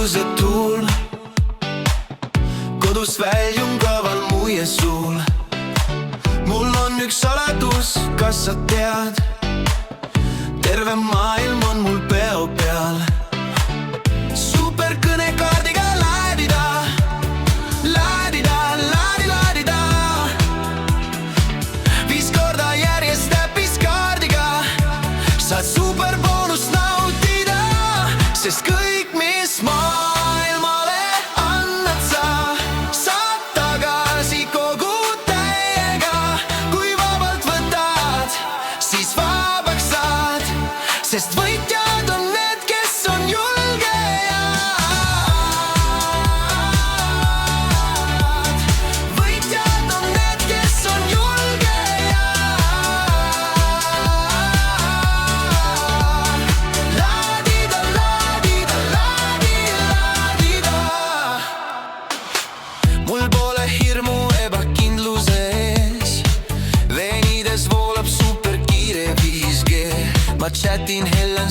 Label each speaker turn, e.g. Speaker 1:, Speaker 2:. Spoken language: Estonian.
Speaker 1: valgus ja tuul. Kodust väljun kaval muiesuul. Mul on üks saladus, kas sa tead? Terve maailm on mul peo peal. Superkõnekaardiga laadida, laadida, laadi-laadida. 5 korda järjest täppiskaardiga saad superboonust nautida, sest kõik, mis maailmale annad sa, saad tagasi kogu täiega. Kui vabalt võtad, siis vabaks saad, sest võitjad on need, kes on julgejad. Võitjad on need, kes on julgejad. Laadida, laadida, laadi-laadida. Mul pole hirmu ebakindluse ees, venides voolab superkiire 5G. Ma chatin, hellen